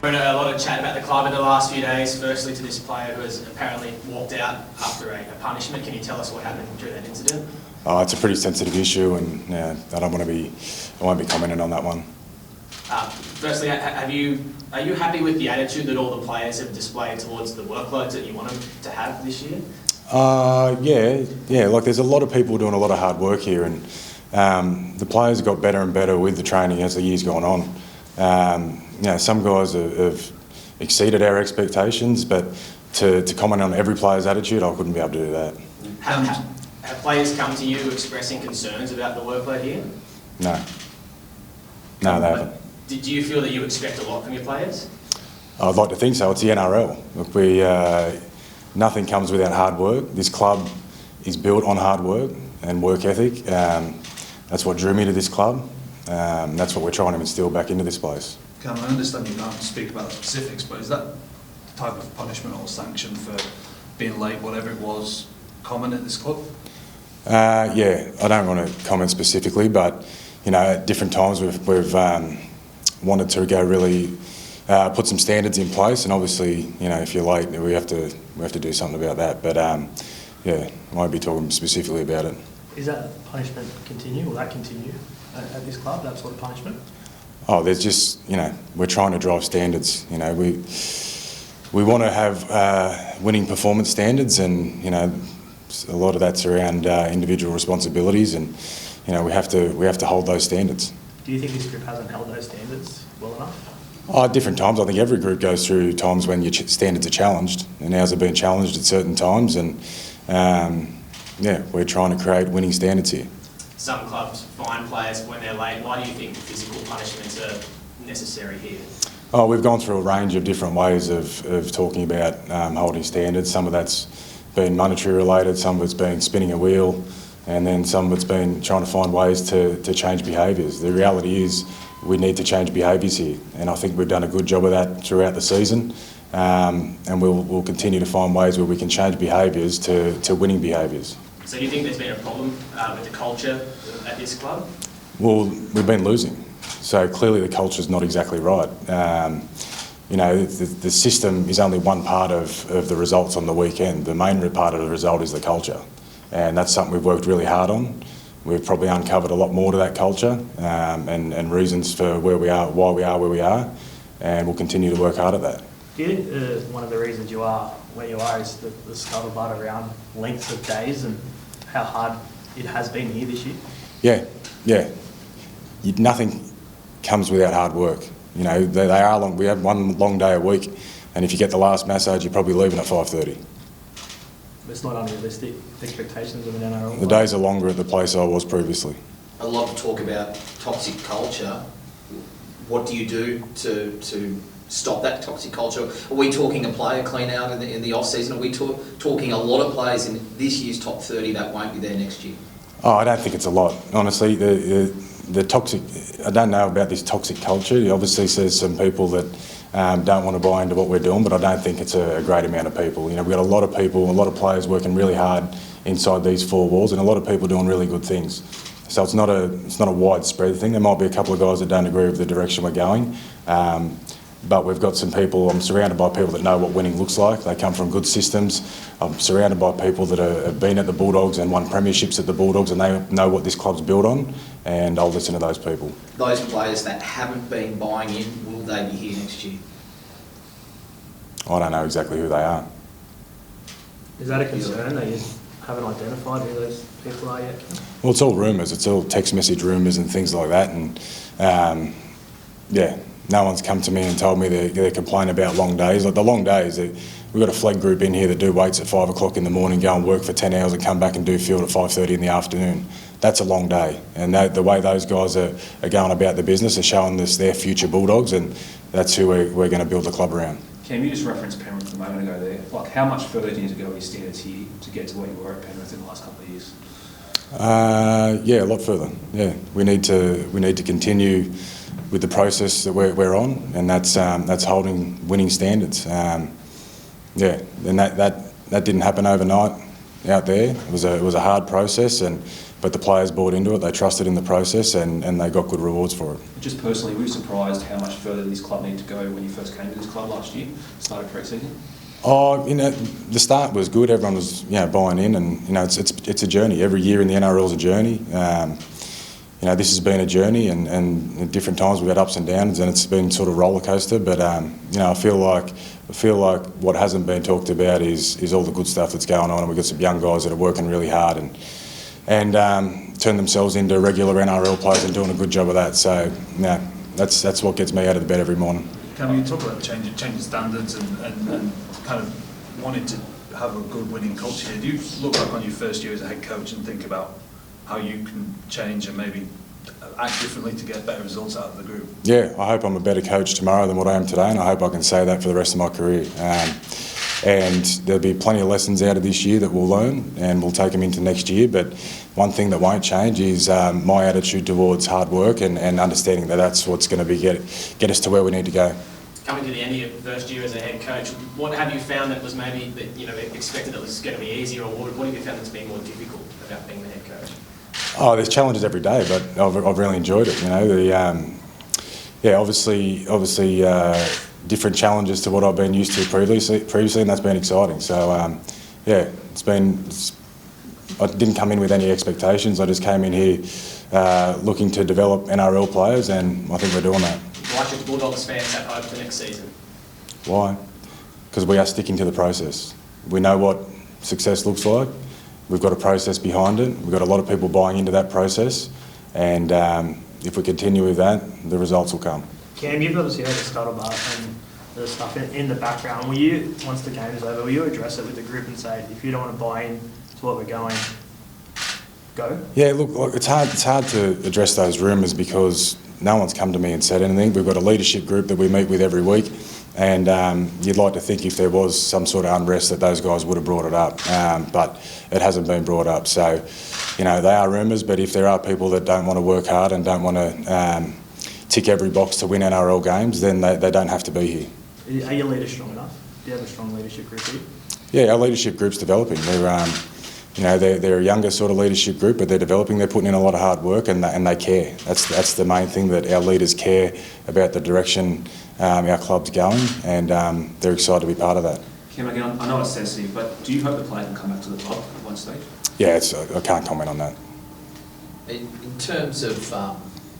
We've had a lot of chat about the club in the last few days. Firstly, to this player who has apparently walked out after a punishment. Can you tell us what happened during that incident? Oh, it's a pretty sensitive issue, and I won't be commenting on that one. Firstly, are you happy with the attitude that all the players have displayed towards the workloads that you want them to have this year? Yeah. Like, there's a lot of people doing a lot of hard work here, and the players have got better and better with the training as the year's gone on. Some guys have exceeded our expectations, but to comment on every player's attitude, I couldn't be able to do that. Have players come to you expressing concerns about the workload here? No, they haven't. Do you feel that you expect a lot from your players? I'd like to think so. It's the NRL. Look, nothing comes without hard work. This club is built on hard work and work ethic. That's what drew me to this club. That's what we're trying to instill back into this place. Cam, I understand you can't speak about the specifics, but is that the type of punishment or sanction for being late, whatever it was, common at this club? Yeah, I don't want to comment specifically, but at different times we've wanted to go really put some standards in place, and obviously, if you're late, we have to do something about that. But I won't be talking specifically about it. Is that punishment continue? Will that continue at this club? That sort of punishment? Oh, there's just we're trying to drive standards. We want to have winning performance standards, and a lot of that's around individual responsibilities, and we have to hold those standards. Do you think this group hasn't held those standards well enough? At different times. I think every group goes through times when your standards are challenged, and ours have been challenged at certain times, and we're trying to create winning standards here. Some clubs fine players when they're late. Why do you think physical punishments are necessary here? Oh, we've gone through a range of different ways of talking about holding standards. Some of that's been monetary related, some of it's been spinning a wheel, and then some of it's been trying to find ways to change behaviours. The reality is we need to change behaviours here, and I think we've done a good job of that throughout the season, and we'll continue to find ways where we can change behaviours to winning behaviours. So do you think there's been a problem with the culture at this club? Well, we've been losing, so clearly the culture's not exactly right. The system is only one part of the results on the weekend. The main part of the result is the culture, and that's something we've worked really hard on. We've probably uncovered a lot more to that culture and reasons for why we are where we are, and we'll continue to work hard at that. Do you think one of the reasons you are where you are is the scuttlebutt around lengths of days and how hard it has been here this year? Yeah. Nothing comes without hard work. They are long. We have one long day a week, and if you get the last massage, you're probably leaving at 5:30. It's not unrealistic expectations of an NRL. The days are longer at the place I was previously. A lot of talk about toxic culture. What do you do to stop that toxic culture? Are we talking a player clean out in the off season? Are we talking a lot of players in this year's top 30 that won't be there next year? Oh, I don't think it's a lot, honestly. The toxic, I don't know about this toxic culture. Obviously there's some people that don't want to buy into what we're doing, but I don't think it's a great amount of people. We've got a lot of people, a lot of players working really hard inside these four walls, and a lot of people doing really good things. So it's not a widespread thing. There might be a couple of guys that don't agree with the direction we're going, but we've got some people. I'm surrounded by people that know what winning looks like. They come from good systems. I'm surrounded by people that have been at the Bulldogs and won premierships at the Bulldogs, and they know what this club's built on, and I'll listen to those people. Those players that haven't been buying in, will they be here next year? I don't know exactly who they are. Is that a concern that you haven't identified who those people are yet? Well, it's all rumours. It's all text message rumours and things like that, and no one's come to me and told me they're complaining about long days. Like the long days, we've got a flag group in here that do weights at 5 o'clock in the morning, go and work for 10 hours and come back and do field at 5:30 in the afternoon. That's a long day. And the way those guys are going about the business are showing us their future Bulldogs, and that's who we're going to build the club around. Can you just reference Penrith a moment ago there? Like, how much further do you need to go with your standards here to get to where you were at Penrith in the last couple of years? A lot further. Yeah, we need to continue with the process that we're on, and that's holding winning standards. And that didn't happen overnight out there. It was a hard process, and but the players bought into it, they trusted in the process, and they got good rewards for it. Just personally, were you surprised how much further this club needed to go when you first came to this club last year, started pre-season? Oh, the start was good. Everyone was, buying in, and it's a journey. Every year in the NRL is a journey. This has been a journey, and at different times we've had ups and downs, and it's been sort of roller coaster. But I feel like what hasn't been talked about is all the good stuff that's going on, and we've got some young guys that are working really hard and turn themselves into regular NRL players and doing a good job of that. So that's what gets me out of the bed every morning. Can you talk about changing standards and kind of wanting to have a good winning culture? Do you look back on your first year as a head coach and think about how you can change and maybe act differently to get better results out of the group? Yeah, I hope I'm a better coach tomorrow than what I am today, and I hope I can say that for the rest of my career. And there'll be plenty of lessons out of this year that we'll learn, and we'll take them into next year. But one thing that won't change is my attitude towards hard work and understanding that that's what's going to get us to where we need to go. Coming to the end of your first year as a head coach, what have you found that was maybe expected that was going to be easier, or what have you found that's been more difficult about being the head coach? Oh, there's challenges every day, but I've really enjoyed it. Obviously, different challenges to what I've been used to previously, and that's been exciting. So, I didn't come in with any expectations. I just came in here looking to develop NRL players, and I think we're doing that. Why should Bulldogs fans have hope for next season? Why? Because we are sticking to the process. We know what success looks like. We've got a process behind it. We've got a lot of people buying into that process, and if we continue with that, the results will come. Cam, you've obviously heard the scuttlebutt and the stuff in the background. Will you, once the game's over, will you address it with the group and say, if you don't want to buy in to what we're going, go? Yeah, look, it's hard to address those rumours because no one's come to me and said anything. We've got a leadership group that we meet with every week, and you'd like to think if there was some sort of unrest that those guys would have brought it up, but it hasn't been brought up. So, they are rumours, but if there are people that don't want to work hard and don't want to tick every box to win NRL games, then they don't have to be here. Are your leaders strong enough? Do you have a strong leadership group here? Yeah, our leadership group's developing. They're a younger sort of leadership group, but they're developing. They're putting in a lot of hard work, and they care. That's the main thing, that our leaders care about the direction our club's going, and they're excited to be part of that. Kim, again, I know it's sensitive, but do you hope the player can come back to the club at one stage? Yeah, I can't comment on that. In terms of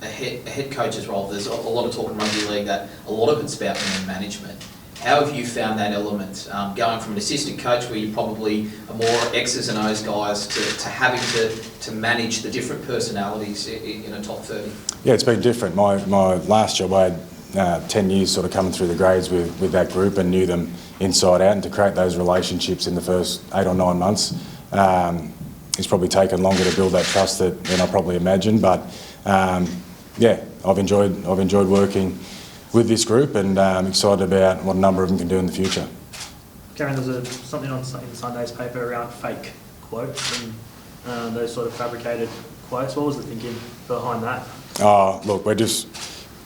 a head coach's role, there's a lot of talk in rugby league that a lot of it's about man management. How have you found that element, going from an assistant coach where you probably are more X's and O's guys to having to manage the different personalities in a top 30? Yeah, it's been different. My last job, I had 10 years sort of coming through the grades with that group and knew them inside out, and to create those relationships in the first 8 or 9 months, it's probably taken longer to build that trust than I probably imagined. But I've enjoyed working with this group, and I'm excited about what a number of them can do in the future. Karen, there's something in Sunday's paper around fake quotes and those sort of fabricated quotes. What was the thinking behind that? Oh, look,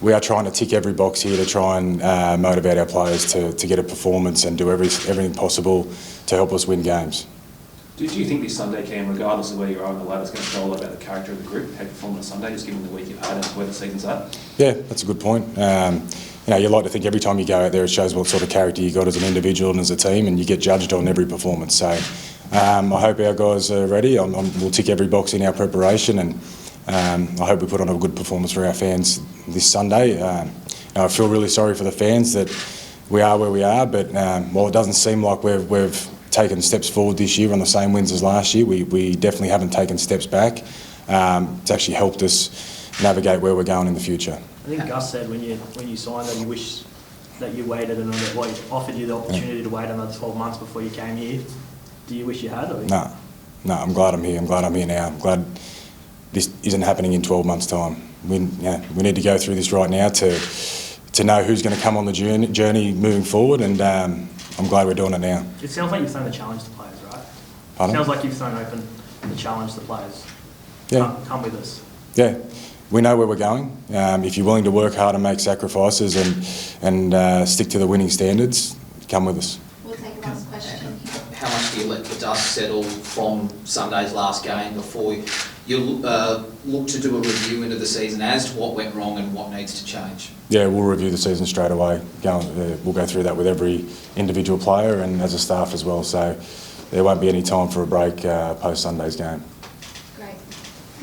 we are trying to tick every box here to try and motivate our players to get a performance and do everything possible to help us win games. Do you think this Sunday, Cam, regardless of where you are on the ladder, is going to show a lot about the character of the group, how you perform on Sunday, just given the week you've had and where the season's at? Yeah, that's a good point. You'd like to think every time you go out there it shows what sort of character you got as an individual and as a team, and you get judged on every performance. So I hope our guys are ready. We'll tick every box in our preparation, and I hope we put on a good performance for our fans this Sunday. I feel really sorry for the fans that we are where we are, but while it doesn't seem like we've taken steps forward this year on the same wins as last year, we definitely haven't taken steps back. It's actually helped us navigate where we're going in the future. I think Gus said when you signed that you wish that you waited another, well, he offered you the opportunity to wait another 12 months before you came here. Do you wish you had? No, I'm glad I'm here. I'm glad I'm here now. I'm glad this isn't happening in 12 months' time. We need to go through this right now to know who's going to come on the journey moving forward, and I'm glad we're doing it now. It sounds like you've thrown the challenge to players, right? Pardon? It sounds like you've thrown open the challenge to players. Yeah. Come with us. Yeah. We know where we're going. If you're willing to work hard and make sacrifices and stick to the winning standards, come with us. We'll take the last question. How much do you let the dust settle from Sunday's last game before you'll look to do a review into the season as to what went wrong and what needs to change? Yeah, we'll review the season straight away. We'll go through that with every individual player and as a staff as well. So there won't be any time for a break post Sunday's game.